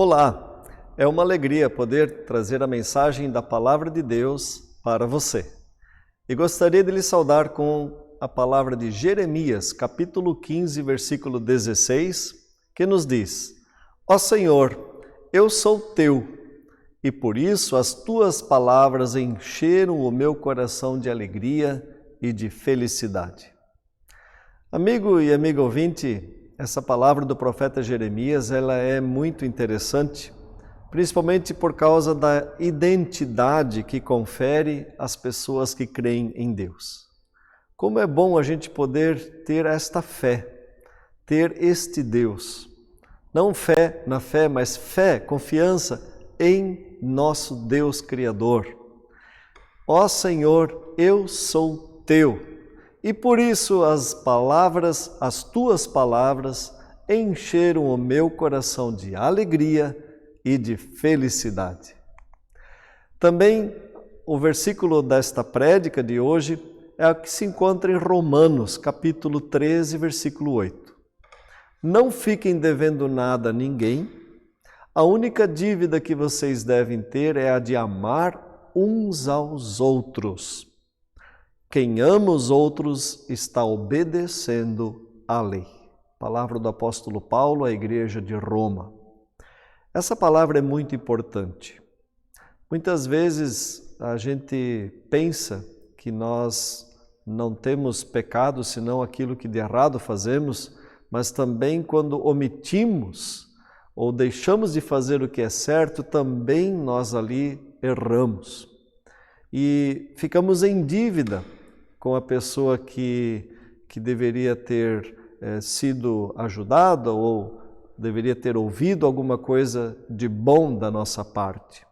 Olá, é uma alegria poder trazer a mensagem da Palavra de Deus para você. E gostaria de lhe saudar com a palavra de Jeremias, capítulo 15, versículo 16, que nos diz: Ó Senhor, eu sou teu, e por isso as tuas palavras encheram o meu coração de alegria e de felicidade. Amigo e amiga ouvinte, essa palavra do profeta Jeremias, ela é muito interessante, principalmente por causa da identidade que confere às pessoas que creem em Deus. Como é bom a gente poder ter esta fé, ter este Deus. Não fé na fé, mas fé, confiança em nosso Deus Criador. Ó Senhor, eu sou teu. E por isso as tuas palavras, encheram o meu coração de alegria e de felicidade. Também o versículo desta prédica de hoje é o que se encontra em Romanos, capítulo 13, versículo 8. Não fiquem devendo nada a ninguém, a única dívida que vocês devem ter é a de amar uns aos outros. Quem ama os outros está obedecendo à lei. Palavra do apóstolo Paulo à igreja de Roma. Essa palavra é muito importante. Muitas vezes a gente pensa que nós não temos pecado senão aquilo que de errado fazemos, mas também quando omitimos ou deixamos de fazer o que é certo, também nós ali erramos. E ficamos em dívida com a pessoa que deveria ter sido ajudada ou deveria ter ouvido alguma coisa de bom da nossa parte.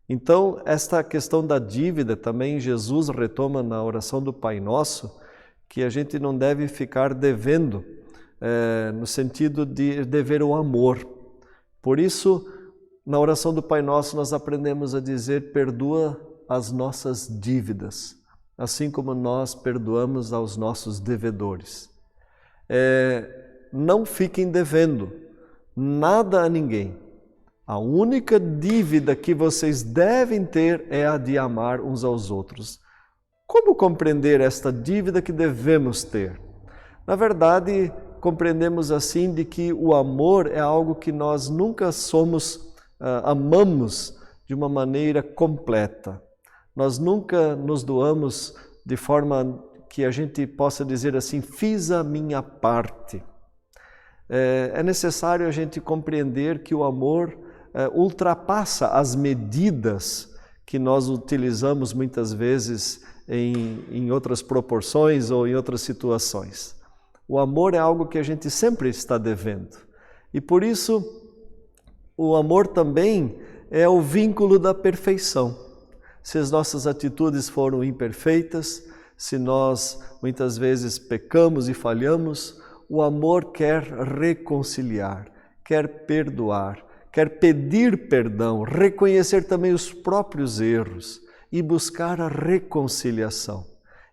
Então, esta questão da dívida também Jesus retoma na oração do Pai Nosso, que a gente não deve ficar devendo, no sentido de dever o amor. Por isso, na oração do Pai Nosso, nós aprendemos a dizer: perdoa as nossas dívidas, assim como nós perdoamos aos nossos devedores. Não fiquem devendo nada a ninguém. A única dívida que vocês devem ter é a de amar uns aos outros. Como compreender esta dívida que devemos ter? Na verdade, compreendemos assim de que o amor é algo que nós nunca amamos de uma maneira completa. Nós nunca nos doamos de forma que a gente possa dizer assim: fiz a minha parte. É necessário a gente compreender que o amor ultrapassa as medidas que nós utilizamos muitas vezes em outras proporções ou em outras situações. O amor é algo que a gente sempre está devendo. E por isso, o amor também é o vínculo da perfeição. Se as nossas atitudes foram imperfeitas, se nós muitas vezes pecamos e falhamos, o amor quer reconciliar, quer perdoar, quer pedir perdão, reconhecer também os próprios erros e buscar a reconciliação.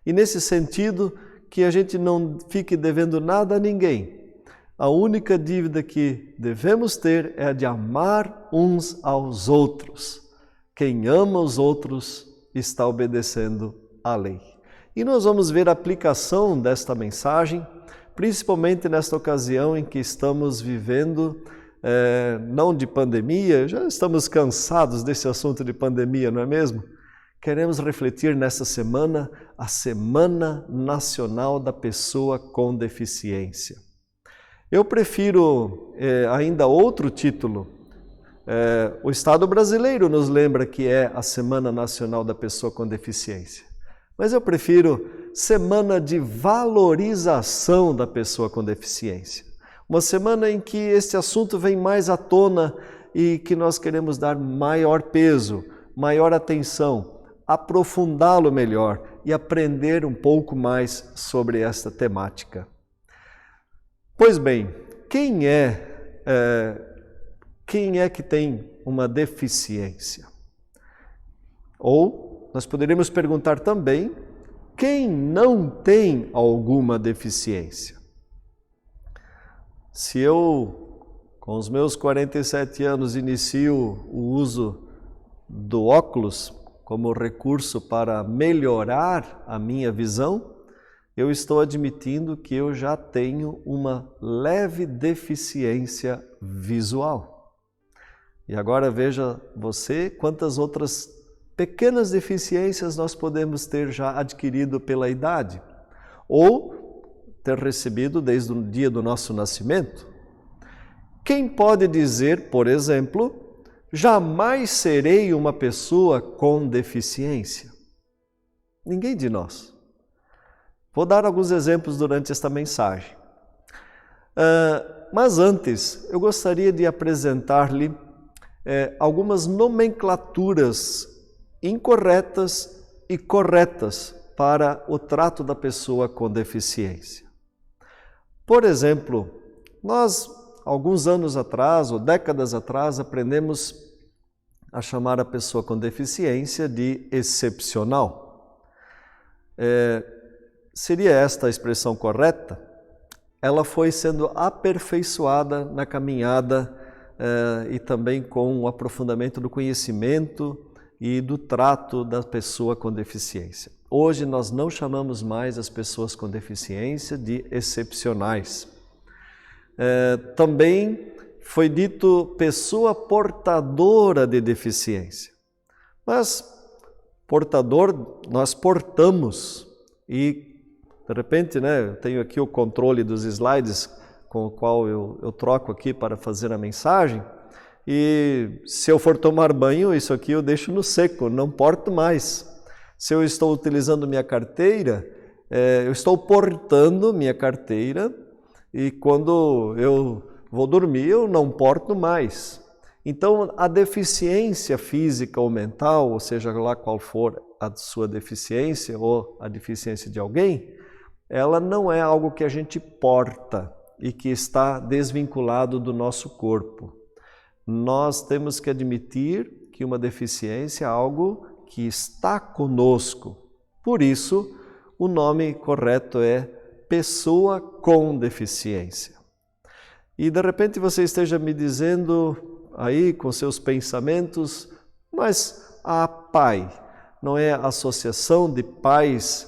E nesse sentido, que a gente não fique devendo nada a ninguém. A única dívida que devemos ter é a de amar uns aos outros. Quem ama os outros está obedecendo à lei. E nós vamos ver a aplicação desta mensagem, principalmente nesta ocasião em que estamos vivendo, não de pandemia, já estamos cansados desse assunto de pandemia, não é mesmo? Queremos refletir nesta semana, a Semana Nacional da Pessoa com Deficiência. Eu prefiro ainda outro título. O Estado brasileiro nos lembra que é a Semana Nacional da Pessoa com Deficiência. Mas eu prefiro Semana de Valorização da Pessoa com Deficiência. Uma semana em que este assunto vem mais à tona e que nós queremos dar maior peso, maior atenção, aprofundá-lo melhor e aprender um pouco mais sobre esta temática. Pois bem, quem é que tem uma deficiência? Ou nós poderíamos perguntar também, quem não tem alguma deficiência? Se eu Com os meus 47 anos, inicio o uso do óculos como recurso para melhorar a minha visão, eu estou admitindo que eu já tenho uma leve deficiência visual. E agora veja você quantas outras pequenas deficiências nós podemos ter já adquirido pela idade, ou ter recebido desde o dia do nosso nascimento. Quem pode dizer, por exemplo, jamais serei uma pessoa com deficiência? Ninguém de nós. Vou dar alguns exemplos durante esta mensagem. Mas antes, eu gostaria de apresentar-lhe algumas nomenclaturas incorretas e corretas para o trato da pessoa com deficiência. Por exemplo, nós, alguns anos atrás, ou décadas atrás, aprendemos a chamar a pessoa com deficiência de excepcional. Seria esta a expressão correta? Ela foi sendo aperfeiçoada na caminhada e também com o aprofundamento do conhecimento e do trato da pessoa com deficiência. Hoje nós não chamamos mais as pessoas com deficiência de excepcionais. Também foi dito pessoa portadora de deficiência. Mas portador, nós portamos e de repente, eu tenho aqui o controle dos slides com o qual eu troco aqui para fazer a mensagem. E se eu for tomar banho, isso aqui eu deixo no seco, não porto mais. Se eu estou utilizando minha carteira, eu estou portando minha carteira e quando eu vou dormir eu não porto mais. Então a deficiência física ou mental, ou seja lá qual for a sua deficiência ou a deficiência de alguém, ela não é algo que a gente porta e que está desvinculado do nosso corpo. Nós temos que admitir que uma deficiência é algo que está conosco. Por isso, o nome correto é pessoa com deficiência. E de repente você esteja me dizendo aí com seus pensamentos, mas a PAI não é a Associação de Pais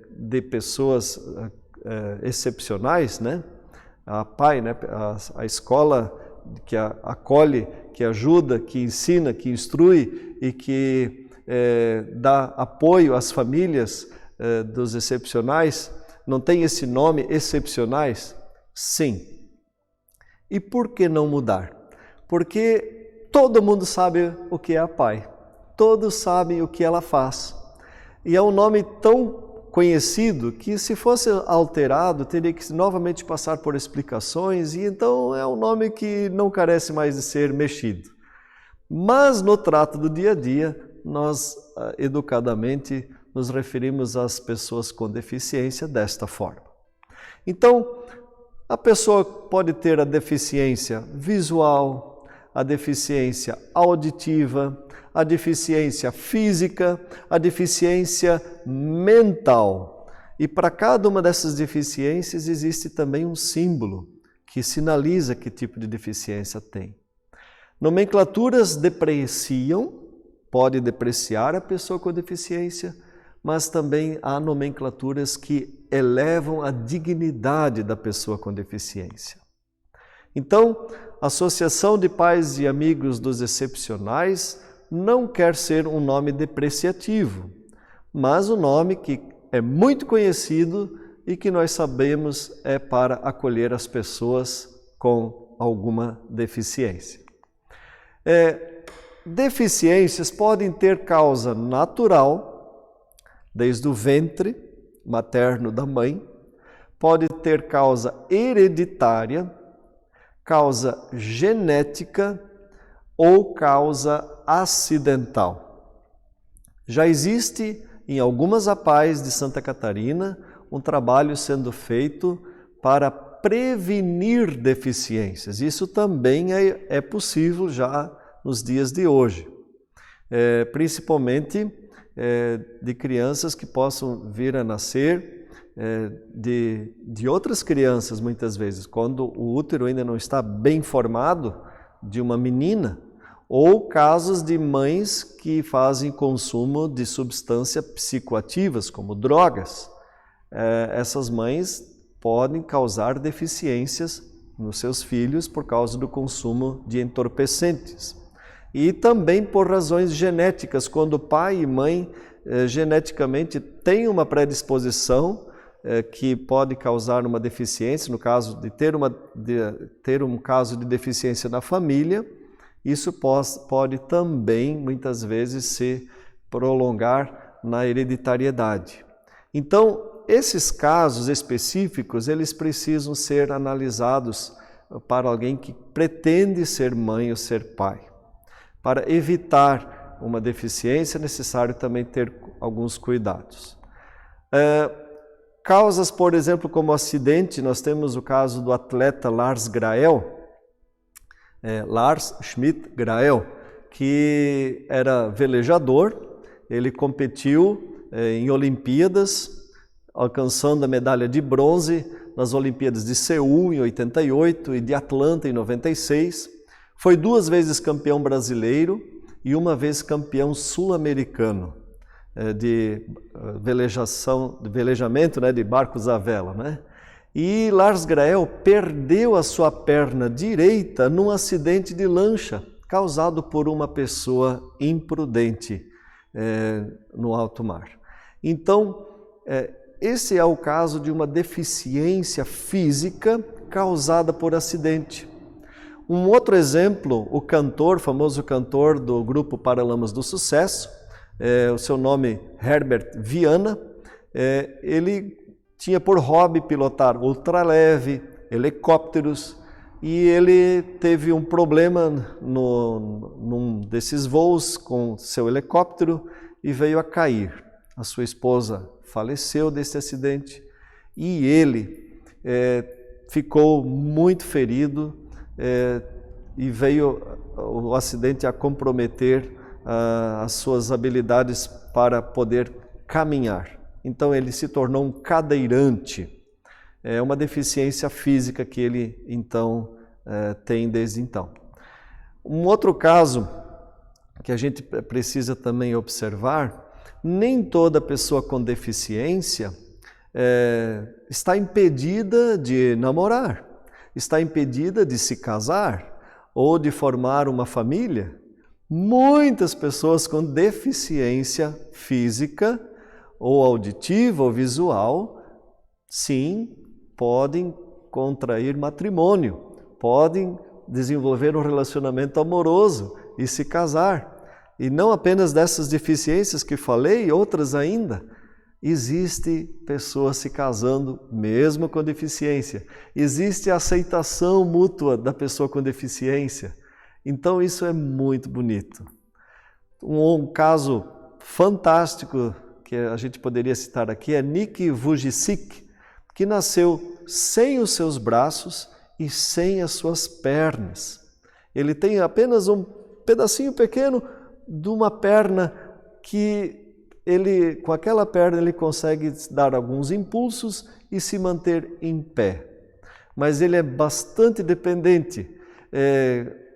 de Pessoas Excepcionais, né? A PAI, né? A escola que acolhe, que ajuda, que ensina, que instrui e que dá apoio às famílias dos excepcionais, não tem esse nome, excepcionais? Sim. E por que não mudar? Porque todo mundo sabe o que é a PAI, todos sabem o que ela faz. E é um nome tão conhecido que, se fosse alterado, teria que novamente passar por explicações, e então é um nome que não carece mais de ser mexido. Mas no trato do dia a dia, nós educadamente nos referimos às pessoas com deficiência desta forma. Então, a pessoa pode ter a deficiência visual, a deficiência auditiva, a deficiência física, a deficiência mental. E para cada uma dessas deficiências existe também um símbolo que sinaliza que tipo de deficiência tem. Nomenclaturas depreciam, pode depreciar a pessoa com deficiência, mas também há nomenclaturas que elevam a dignidade da pessoa com deficiência. Então, a Associação de Pais e Amigos dos Excepcionais não quer ser um nome depreciativo, mas um nome que é muito conhecido e que nós sabemos é para acolher as pessoas com alguma deficiência. Deficiências podem ter causa natural, desde o ventre materno da mãe, pode ter causa hereditária, causa genética ou causa acidental. Já existe em algumas APAES de Santa Catarina um trabalho sendo feito para prevenir deficiências. Isso também é possível já nos dias de hoje, principalmente de crianças que possam vir a nascer de outras crianças, muitas vezes, quando o útero ainda não está bem formado, de uma menina, ou casos de mães que fazem consumo de substâncias psicoativas, como drogas. Essas mães podem causar deficiências nos seus filhos por causa do consumo de entorpecentes. E também por razões genéticas, quando pai e mãe geneticamente têm uma predisposição que pode causar uma deficiência, no caso de ter um caso de deficiência na família, isso pode também, muitas vezes, se prolongar na hereditariedade. Então, esses casos específicos, eles precisam ser analisados para alguém que pretende ser mãe ou ser pai. Para evitar uma deficiência, é necessário também ter alguns cuidados. Causas, por exemplo, como acidente, nós temos o caso do atleta Lars Grael, Lars Schmidt Grael, que era velejador. Ele competiu em Olimpíadas, alcançando a medalha de bronze nas Olimpíadas de Seul em 88 e de Atlanta em 96. Foi 2 vezes campeão brasileiro e 1 vez campeão sul-americano de velejamento, de barcos à vela, E Lars Grael perdeu a sua perna direita num acidente de lancha causado por uma pessoa imprudente no alto mar. Então, esse é o caso de uma deficiência física causada por acidente. Um outro exemplo, o famoso cantor do grupo Paralamas do Sucesso, o seu nome Herbert Viana, ele tinha por hobby pilotar ultraleve, helicópteros, e ele teve um problema num desses voos com seu helicóptero e veio a cair. A sua esposa faleceu desse acidente e ele ficou muito ferido e veio o acidente a comprometer as suas habilidades para poder caminhar. Então ele se tornou um cadeirante. É uma deficiência física que ele então tem desde então. Um outro caso que a gente precisa também observar, nem toda pessoa com deficiência está impedida de namorar, está impedida de se casar ou de formar uma família. Muitas pessoas com deficiência física ou auditiva ou visual, sim, podem contrair matrimônio, podem desenvolver um relacionamento amoroso e se casar. E não apenas dessas deficiências que falei, outras ainda. Existe pessoas se casando mesmo com deficiência. Existe a aceitação mútua da pessoa com deficiência. Então isso é muito bonito. Um caso fantástico que a gente poderia citar aqui é Nick Vujicic, que nasceu sem os seus braços e sem as suas pernas. Ele tem apenas um pedacinho pequeno de uma perna que com aquela perna ele consegue dar alguns impulsos e se manter em pé. Mas ele é bastante dependente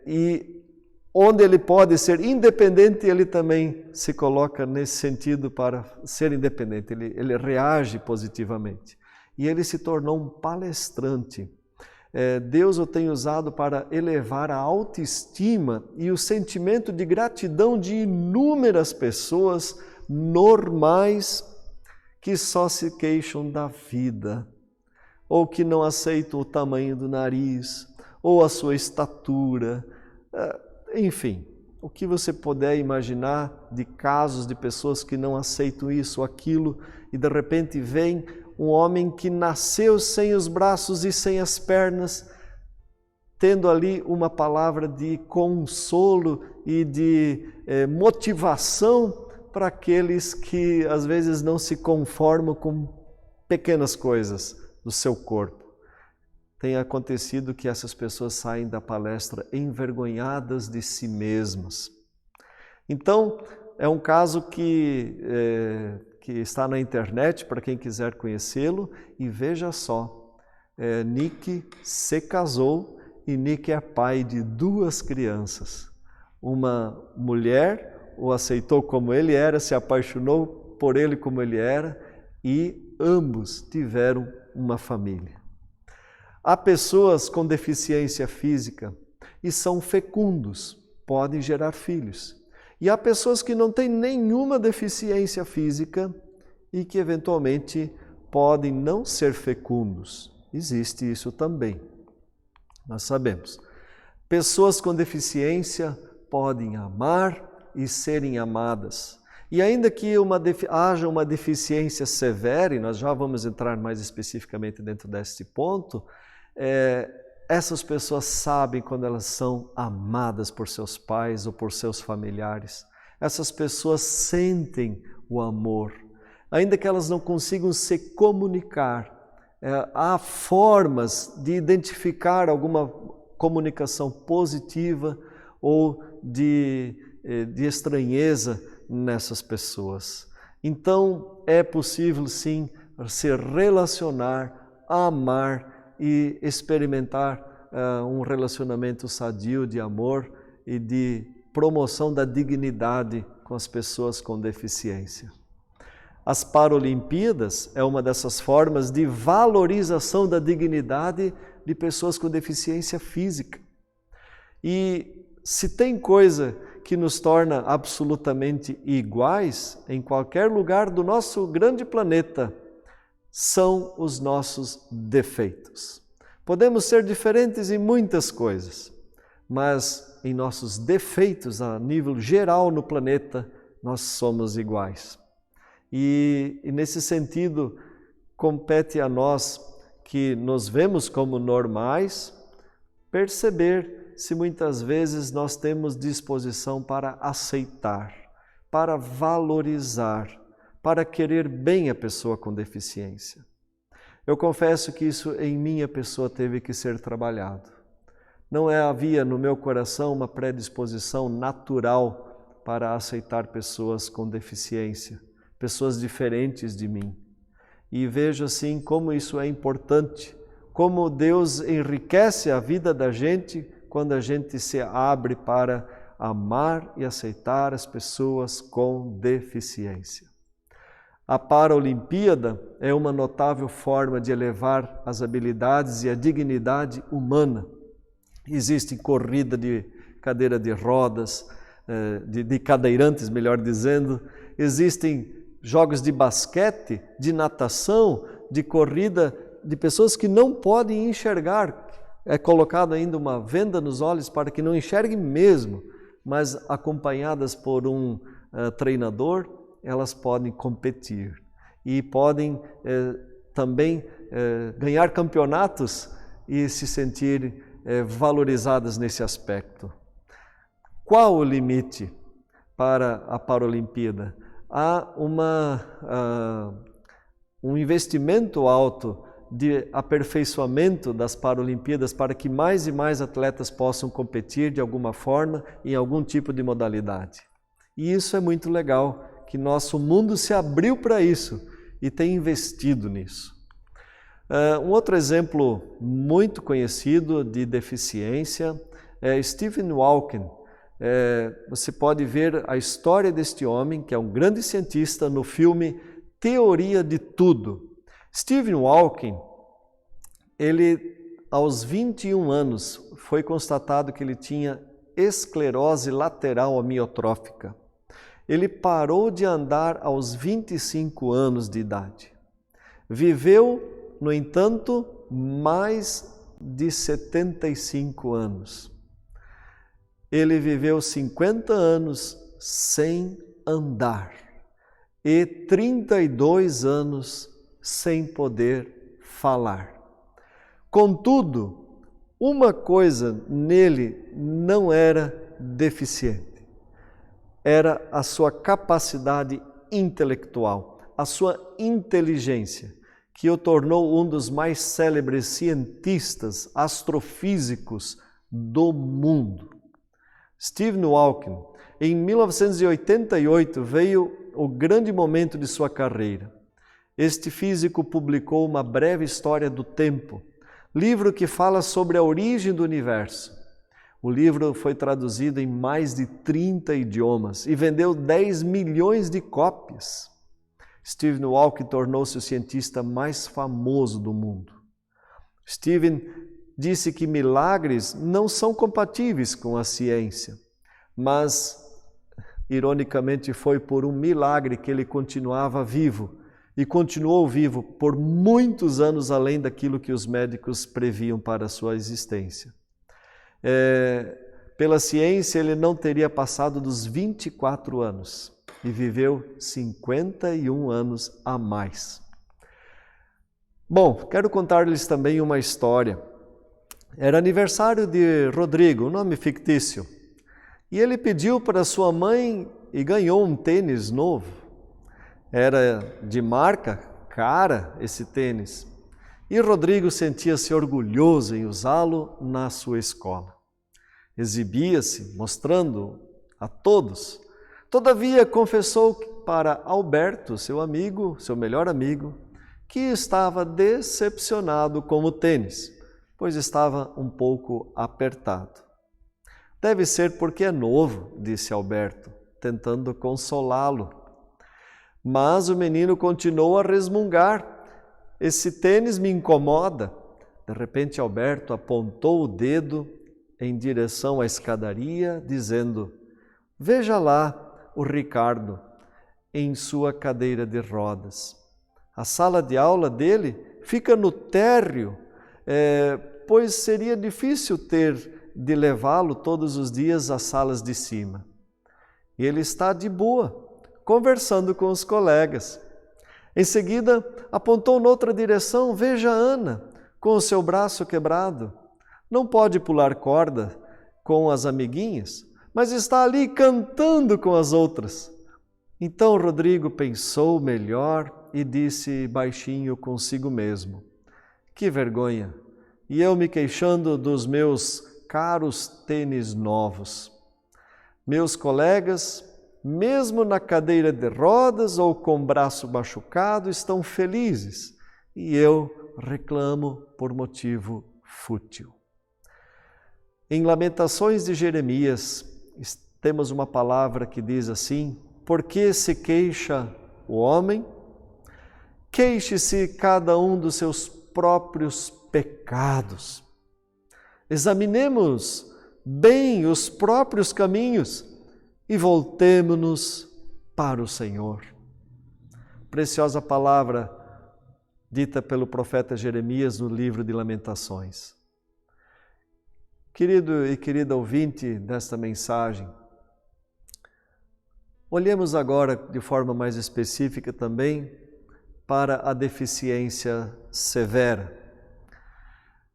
e onde ele pode ser independente, ele também se coloca nesse sentido para ser independente. Ele reage positivamente. E ele se tornou um palestrante. Deus o tem usado para elevar a autoestima e o sentimento de gratidão de inúmeras pessoas normais que só se queixam da vida, ou que não aceitam o tamanho do nariz, ou a sua estatura, enfim, o que você puder imaginar de casos de pessoas que não aceitam isso ou aquilo, e de repente vem um homem que nasceu sem os braços e sem as pernas, tendo ali uma palavra de consolo e de motivação para aqueles que às vezes não se conformam com pequenas coisas do seu corpo. Tem acontecido que essas pessoas saem da palestra envergonhadas de si mesmas. Então, é um caso que está na internet para quem quiser conhecê-lo, e veja só, Nick se casou e Nick é pai de 2 crianças. Uma mulher o aceitou como ele era, se apaixonou por ele como ele era, e ambos tiveram uma família. Há pessoas com deficiência física e são fecundos, podem gerar filhos. E há pessoas que não têm nenhuma deficiência física e que eventualmente podem não ser fecundos. Existe isso também, nós sabemos. Pessoas com deficiência podem amar e serem amadas. E ainda que haja uma deficiência severa, e nós já vamos entrar mais especificamente dentro deste ponto, essas pessoas sabem quando elas são amadas por seus pais ou por seus familiares. Essas pessoas sentem o amor. Ainda que elas não consigam se comunicar, há formas de identificar alguma comunicação positiva ou de estranheza nessas pessoas. Então, é possível sim se relacionar, amar e experimentar um relacionamento sadio de amor e de promoção da dignidade com as pessoas com deficiência. As Paralimpíadas é uma dessas formas de valorização da dignidade de pessoas com deficiência física. E se tem coisa que nos torna absolutamente iguais em qualquer lugar do nosso grande planeta, são os nossos defeitos. Podemos ser diferentes em muitas coisas, mas em nossos defeitos, a nível geral no planeta, nós somos iguais. E nesse sentido, compete a nós que nos vemos como normais, perceber se muitas vezes nós temos disposição para aceitar, para valorizar, para querer bem a pessoa com deficiência. Eu confesso que isso em minha pessoa teve que ser trabalhado. Não havia no meu coração uma predisposição natural para aceitar pessoas com deficiência, pessoas diferentes de mim. E vejo assim como isso é importante, como Deus enriquece a vida da gente quando a gente se abre para amar e aceitar as pessoas com deficiência. A Paralimpíada é uma notável forma de elevar as habilidades e a dignidade humana. Existe corrida de cadeira de rodas, de cadeirantes, melhor dizendo. Existem jogos de basquete, de natação, de corrida de pessoas que não podem enxergar. É colocado ainda uma venda nos olhos para que não enxerguem mesmo, mas acompanhadas por um treinador, elas podem competir e podem também ganhar campeonatos e se sentir valorizadas nesse aspecto. Qual o limite para a Paralimpíada? Há um investimento alto de aperfeiçoamento das Paralimpíadas para que mais e mais atletas possam competir de alguma forma em algum tipo de modalidade. E isso é muito legal, que nosso mundo se abriu para isso e tem investido nisso. Um outro exemplo muito conhecido de deficiência é Stephen Hawking. Você pode ver a história deste homem, que é um grande cientista, no filme Teoria de Tudo. Stephen Hawking, ele aos 21 anos foi constatado que ele tinha esclerose lateral amiotrófica. Ele parou de andar aos 25 anos de idade. Viveu, no entanto, mais de 75 anos. Ele viveu 50 anos sem andar e 32 anos sem poder falar. Contudo, uma coisa nele não era deficiente. Era a sua capacidade intelectual, a sua inteligência, que o tornou um dos mais célebres cientistas astrofísicos do mundo. Stephen Hawking em 1988 veio o grande momento de sua carreira. Este físico publicou uma breve história do tempo, livro que fala sobre a origem do universo. O livro foi traduzido em mais de 30 idiomas e vendeu 10 milhões de cópias. Stephen Hawking tornou-se o cientista mais famoso do mundo. Stephen disse que milagres não são compatíveis com a ciência, mas, ironicamente, foi por um milagre que ele continuava vivo e continuou vivo por muitos anos além daquilo que os médicos previam para a sua existência. Pela ciência, ele não teria passado dos 24 anos e viveu 51 anos a mais. Bom, quero contar-lhes também uma história. Era aniversário de Rodrigo, um nome fictício, e ele pediu para sua mãe e ganhou um tênis novo. Era de marca cara esse tênis, e Rodrigo sentia-se orgulhoso em usá-lo na sua escola. Exibia-se, mostrando a todos. Todavia, confessou para Alberto, seu amigo, seu melhor amigo, que estava decepcionado com o tênis, pois estava um pouco apertado. Deve ser porque é novo, disse Alberto, tentando consolá-lo. Mas o menino continuou a resmungar. Esse tênis me incomoda. De repente, Alberto apontou o dedo em direção à escadaria, dizendo: veja lá o Ricardo em sua cadeira de rodas. A sala de aula dele fica no térreo, pois seria difícil ter de levá-lo todos os dias às salas de cima. E ele está de boa, conversando com os colegas. Em seguida, apontou noutra direção: veja a Ana, com o seu braço quebrado. Não pode pular corda com as amiguinhas, mas está ali cantando com as outras. Então Rodrigo pensou melhor e disse baixinho consigo mesmo: que vergonha! E eu me queixando dos meus caros tênis novos. Meus colegas, mesmo na cadeira de rodas ou com o braço machucado, estão felizes, e eu reclamo por motivo fútil. Em Lamentações de Jeremias, temos uma palavra que diz assim: por que se queixa o homem? Queixe-se cada um dos seus próprios pecados. Examinemos bem os próprios caminhos e voltemo-nos para o Senhor. Preciosa palavra dita pelo profeta Jeremias no livro de Lamentações. Querido e querida ouvinte desta mensagem, olhemos agora de forma mais específica também para a deficiência severa.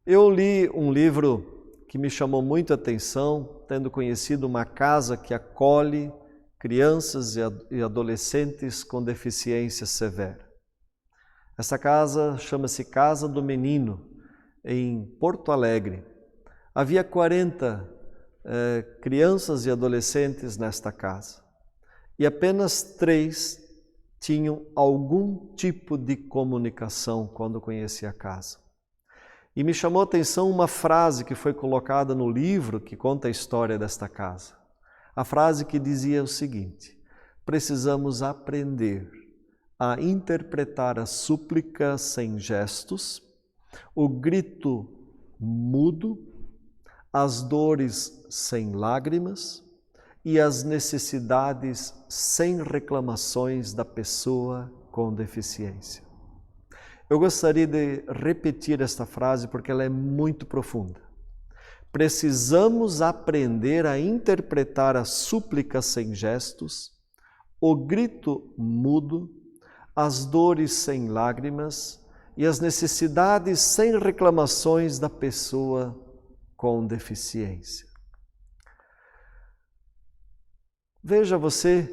Eu li um livro que me chamou muito a atenção, tendo conhecido uma casa que acolhe crianças e adolescentes com deficiência severa. Essa casa chama-se Casa do Menino, em Porto Alegre. Havia 40 crianças e adolescentes nesta casa, e apenas 3 tinham algum tipo de comunicação quando conheci a casa. E me chamou a atenção uma frase que foi colocada no livro que conta a história desta casa. A frase que dizia o seguinte: precisamos aprender a interpretar a súplica sem gestos, o grito mudo, as dores sem lágrimas e as necessidades sem reclamações da pessoa com deficiência. Eu gostaria de repetir esta frase porque ela é muito profunda. Precisamos aprender a interpretar a súplica sem gestos, o grito mudo, as dores sem lágrimas e as necessidades sem reclamações da pessoa com deficiência. Veja você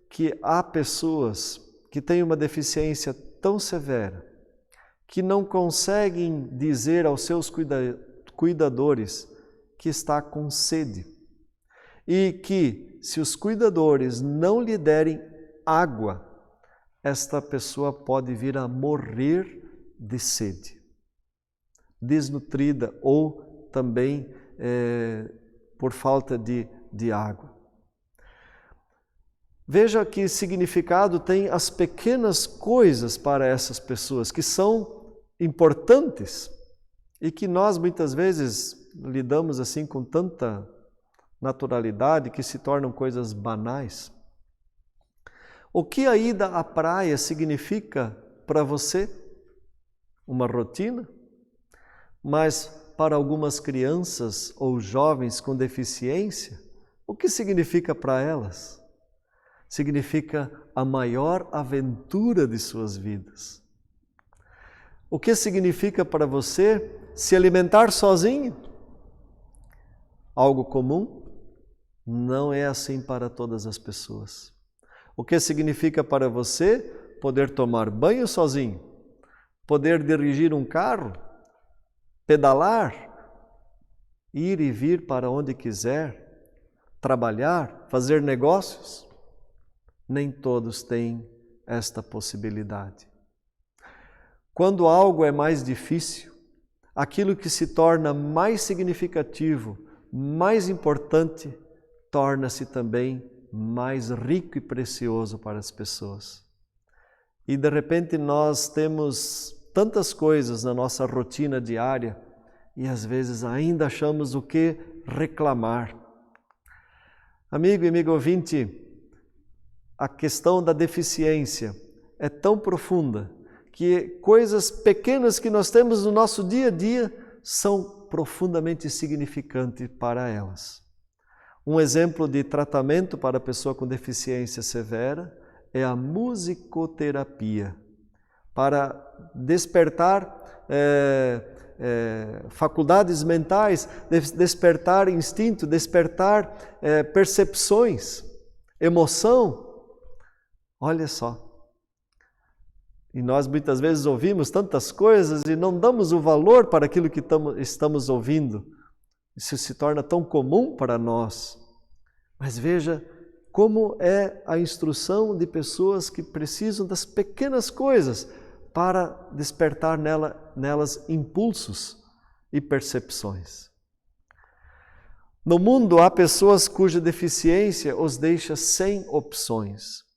que há pessoas que têm uma deficiência tão severa que não conseguem dizer aos seus cuidadores que está com sede. e que, se os cuidadores não lhe derem água, esta pessoa pode vir a morrer de sede, desnutrida ou também por falta de água. Veja que significado tem as pequenas coisas para essas pessoas, que são importantes e que nós muitas vezes lidamos assim com tanta naturalidade que se tornam coisas banais. O que a ida à praia significa para você? Uma rotina? Mas para algumas crianças ou jovens com deficiência, o que significa para elas? Significa a maior aventura de suas vidas. O que significa para você se alimentar sozinho? Algo comum? Não é assim para todas as pessoas. O que significa para você poder tomar banho sozinho? Poder dirigir um carro? Pedalar? Ir e vir para onde quiser? Trabalhar? Fazer negócios? Nem todos têm esta possibilidade. Quando algo é mais difícil, aquilo que se torna mais significativo, mais importante, torna-se também mais rico e precioso para as pessoas. E de repente nós temos tantas coisas na nossa rotina diária e às vezes ainda achamos o que reclamar. Amigo e amigo ouvinte, a questão da deficiência é tão profunda que coisas pequenas que nós temos no nosso dia a dia são profundamente significantes para elas. Um exemplo de tratamento para a pessoa com deficiência severa é a musicoterapia, para despertar faculdades mentais, despertar instinto, despertar percepções, emoção. Olha só. E nós muitas vezes ouvimos tantas coisas e não damos o valor para aquilo que estamos ouvindo. Isso se torna tão comum para nós. Mas veja como é a instrução de pessoas que precisam das pequenas coisas para despertar nelas impulsos e percepções. No mundo há pessoas cuja deficiência os deixa sem opções.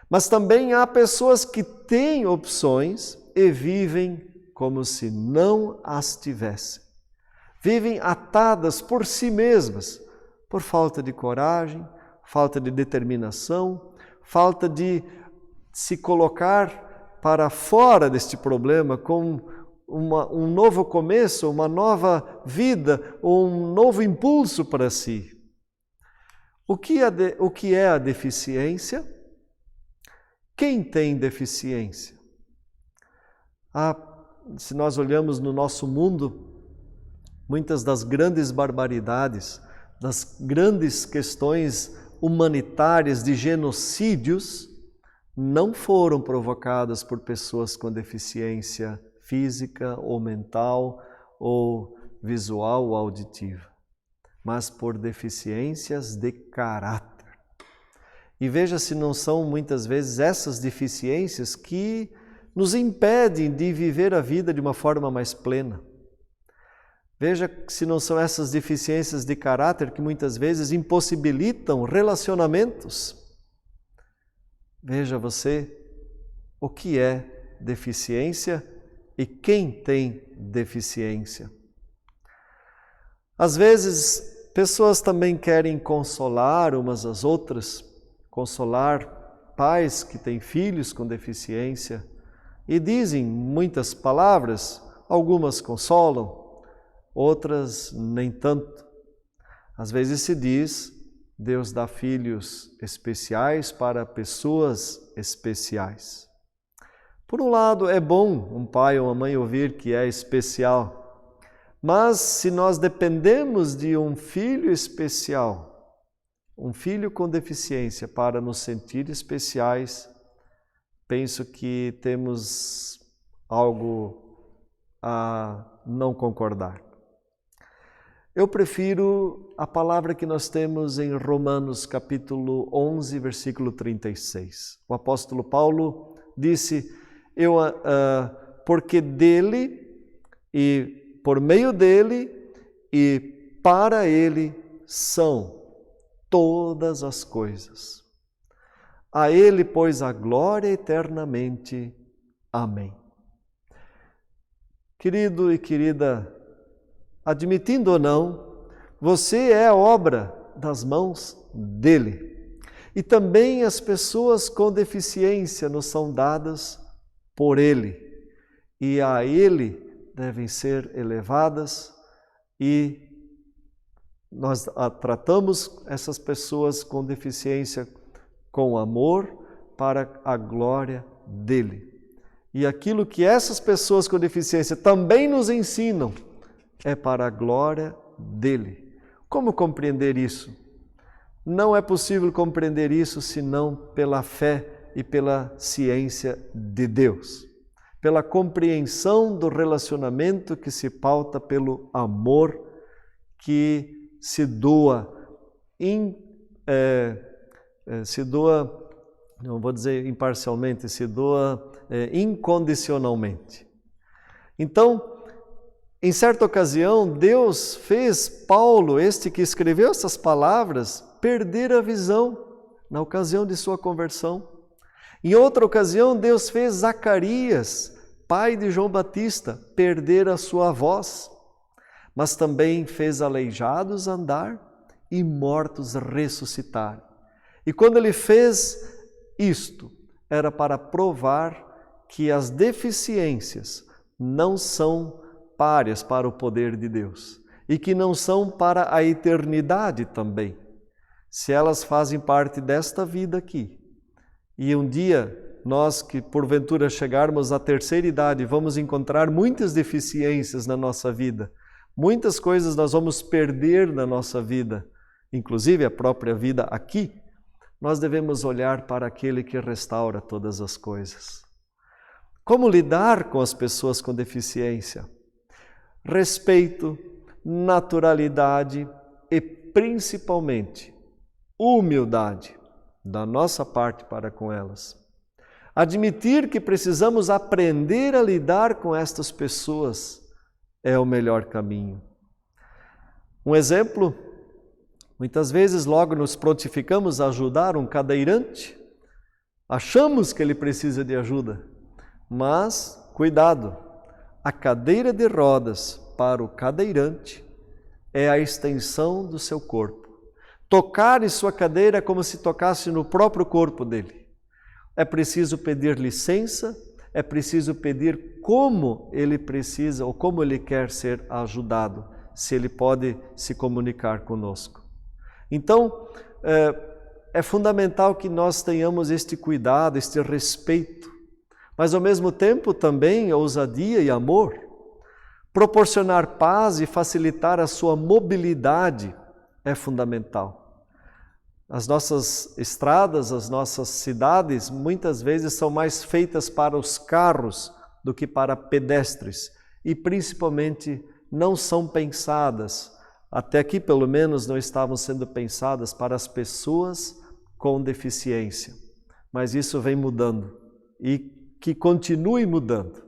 Mas também há pessoas que têm opções e vivem como se não as tivessem. Vivem atadas por si mesmas, por falta de coragem, falta de determinação, falta de se colocar para fora deste problema com um novo começo, uma nova vida, um novo impulso para si. O que é a deficiência? Quem tem deficiência? Se nós olhamos no nosso mundo, muitas das grandes barbaridades, das grandes questões humanitárias de genocídios, não foram provocadas por pessoas com deficiência física ou mental, ou visual ou auditiva, mas por deficiências de caráter. E veja se não são muitas vezes essas deficiências que nos impedem de viver a vida de uma forma mais plena. Veja se não são essas deficiências de caráter que muitas vezes impossibilitam relacionamentos. Veja você o que é deficiência e quem tem deficiência. Às vezes, pessoas também querem consolar umas às outras, consolar pais que têm filhos com deficiência e dizem muitas palavras, algumas consolam, outras nem tanto. Às vezes se diz, Deus dá filhos especiais para pessoas especiais. Por um lado, é bom um pai ou uma mãe ouvir que é especial, mas se nós dependemos de um filho especial, um filho com deficiência para nos sentir especiais, penso que temos algo a não concordar. Eu prefiro a palavra que nós temos em Romanos capítulo 11, versículo 36. O apóstolo Paulo disse, porque dele e por meio dele e para ele são todas as coisas. A ele, pois, a glória eternamente. Amém. Querido e querida, admitindo ou não, você é obra das mãos dele. E também as pessoas com deficiência nos são dadas por ele. E a ele devem ser elevadas e nós tratamos essas pessoas com deficiência com amor para a glória dele. E aquilo que essas pessoas com deficiência também nos ensinam é para a glória dele. Como compreender isso? Não é possível compreender isso senão pela fé e pela ciência de Deus. Pela compreensão do relacionamento que se pauta pelo amor que se doa, não vou dizer imparcialmente, se doa incondicionalmente. Então, em certa ocasião, Deus fez Paulo, este que escreveu essas palavras, perder a visão na ocasião de sua conversão. Em outra ocasião, Deus fez Zacarias, pai de João Batista, perder a sua voz, mas também fez aleijados andar e mortos ressuscitar. E quando ele fez isto, era para provar que as deficiências não são párias para o poder de Deus e que não são para a eternidade também. Se elas fazem parte desta vida aqui, e um dia nós que porventura chegarmos à terceira idade vamos encontrar muitas deficiências na nossa vida, muitas coisas nós vamos perder na nossa vida, inclusive a própria vida aqui, nós devemos olhar para aquele que restaura todas as coisas. Como lidar com as pessoas com deficiência? Respeito, naturalidade e principalmente humildade da nossa parte para com elas. Admitir que precisamos aprender a lidar com estas pessoas é o melhor caminho. Um exemplo, muitas vezes logo nos prontificamos a ajudar um cadeirante, achamos que ele precisa de ajuda, mas cuidado, a cadeira de rodas para o cadeirante é a extensão do seu corpo. Tocar em sua cadeira é como se tocasse no próprio corpo dele. É preciso pedir licença, é preciso pedir como ele precisa ou como ele quer ser ajudado, se ele pode se comunicar conosco. Então, é fundamental que nós tenhamos este cuidado, este respeito, mas ao mesmo tempo também ousadia e amor. Proporcionar paz e facilitar a sua mobilidade é fundamental. As nossas estradas, as nossas cidades, muitas vezes são mais feitas para os carros do que para pedestres e principalmente não são pensadas, até aqui pelo menos não estavam sendo pensadas para as pessoas com deficiência. Mas isso vem mudando e que continue mudando,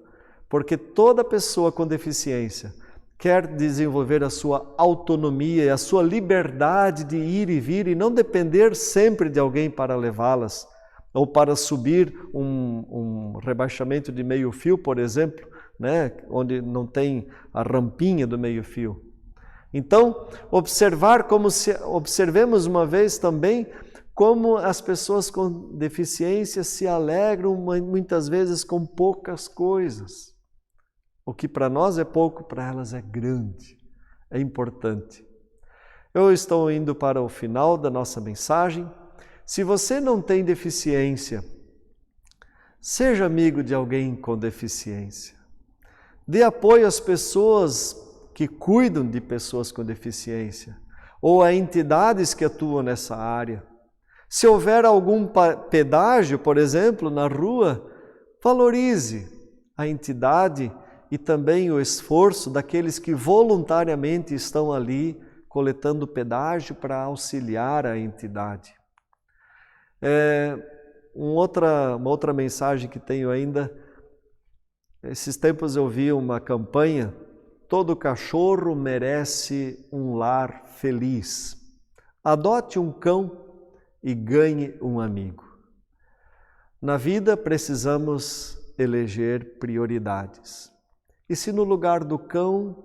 porque toda pessoa com deficiência quer desenvolver a sua autonomia e a sua liberdade de ir e vir e não depender sempre de alguém para levá-las, ou para subir um rebaixamento de meio fio, por exemplo, né, onde não tem a rampinha do meio fio. Então, observemos uma vez também como as pessoas com deficiência se alegram muitas vezes com poucas coisas. O que para nós é pouco, para elas é grande, é importante. Eu estou indo para o final da nossa mensagem. Se você não tem deficiência, seja amigo de alguém com deficiência. Dê apoio às pessoas que cuidam de pessoas com deficiência ou a entidades que atuam nessa área. Se houver algum pedágio, por exemplo, na rua, valorize a entidade e também o esforço daqueles que voluntariamente estão ali coletando pedágio para auxiliar a entidade. Uma outra mensagem que tenho ainda, esses tempos eu vi uma campanha: todo cachorro merece um lar feliz. Adote um cão e ganhe um amigo. Na vida precisamos eleger prioridades. E se no lugar do cão,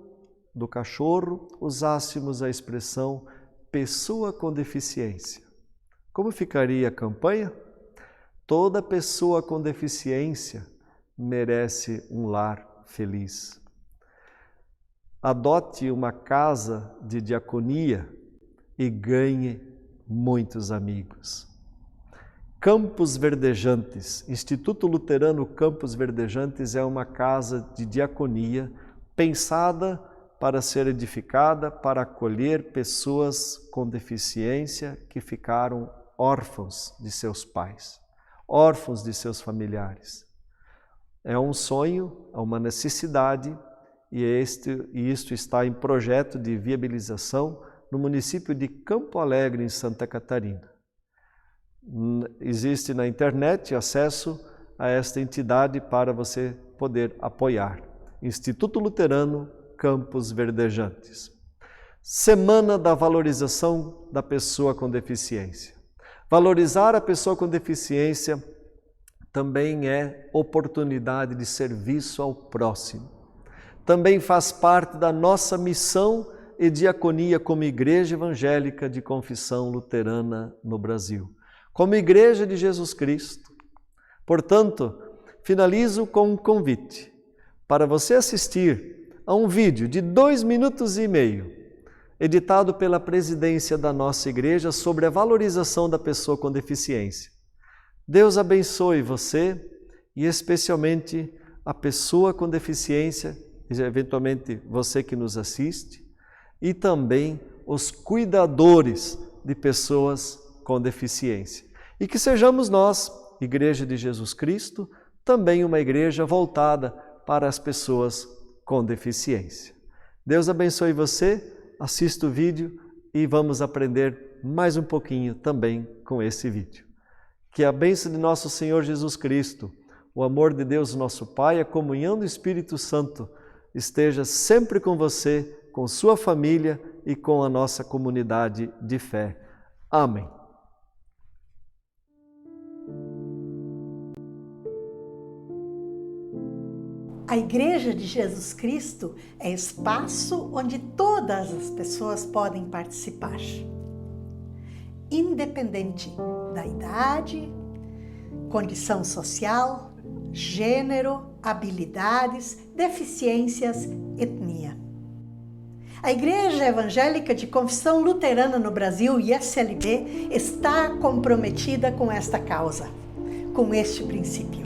do cachorro, usássemos a expressão pessoa com deficiência, como ficaria a campanha? Toda pessoa com deficiência merece um lar feliz. Adote uma casa de diaconia e ganhe muitos amigos. Campos Verdejantes, Instituto Luterano Campos Verdejantes é uma casa de diaconia pensada para ser edificada, para acolher pessoas com deficiência que ficaram órfãos de seus pais, órfãos de seus familiares. É um sonho, é uma necessidade e isto está em projeto de viabilização no município de Campo Alegre, em Santa Catarina. Existe na internet acesso a esta entidade para você poder apoiar. Instituto Luterano Campos Verdejantes. Semana da valorização da pessoa com deficiência. Valorizar a pessoa com deficiência também é oportunidade de serviço ao próximo. Também faz parte da nossa missão e diaconia como Igreja Evangélica de Confissão Luterana no Brasil, como Igreja de Jesus Cristo. Portanto, finalizo com um convite para você assistir a um vídeo de 2 minutos e meio, editado pela presidência da nossa igreja sobre a valorização da pessoa com deficiência. Deus abençoe você e especialmente a pessoa com deficiência, eventualmente você que nos assiste, e também os cuidadores de pessoas com deficiência. E que sejamos nós, Igreja de Jesus Cristo, também uma igreja voltada para as pessoas com deficiência. Deus abençoe você, assista o vídeo e vamos aprender mais um pouquinho também com esse vídeo. Que a bênção de nosso Senhor Jesus Cristo, o amor de Deus nosso Pai, a comunhão do Espírito Santo esteja sempre com você, com sua família e com a nossa comunidade de fé. Amém. A Igreja de Jesus Cristo é espaço onde todas as pessoas podem participar, independente da idade, condição social, gênero, habilidades, deficiências, etnia. A Igreja Evangélica de Confissão Luterana no Brasil, ISLB, está comprometida com esta causa, com este princípio.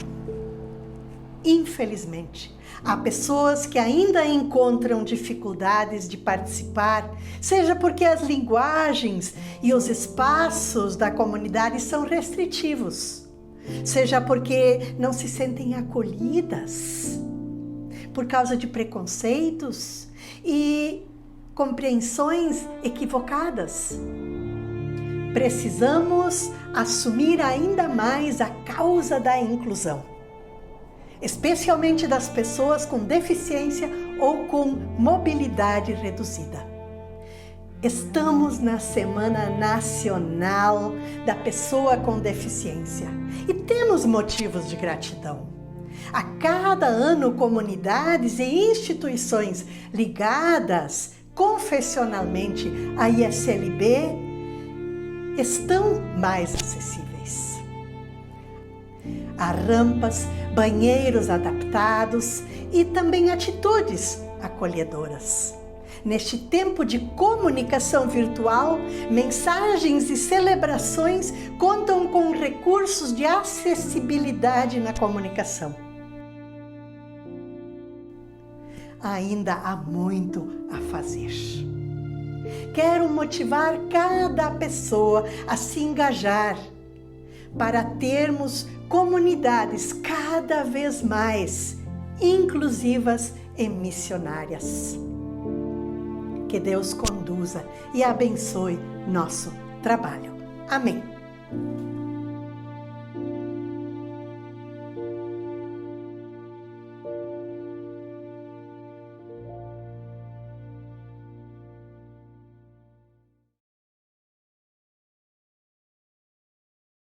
Infelizmente, há pessoas que ainda encontram dificuldades de participar, seja porque as linguagens e os espaços da comunidade são restritivos, seja porque não se sentem acolhidas, por causa de preconceitos e compreensões equivocadas. Precisamos assumir ainda mais a causa da inclusão, especialmente das pessoas com deficiência ou com mobilidade reduzida. Estamos na Semana Nacional da Pessoa com Deficiência e temos motivos de gratidão. A cada ano, comunidades e instituições ligadas confessionalmente à ISLB estão mais acessíveis. Há rampas, banheiros adaptados e também atitudes acolhedoras. Neste tempo de comunicação virtual, mensagens e celebrações contam com recursos de acessibilidade na comunicação. Ainda há muito a fazer. Quero motivar cada pessoa a se engajar para termos comunidades cada vez mais inclusivas e missionárias. Que Deus conduza e abençoe nosso trabalho. Amém.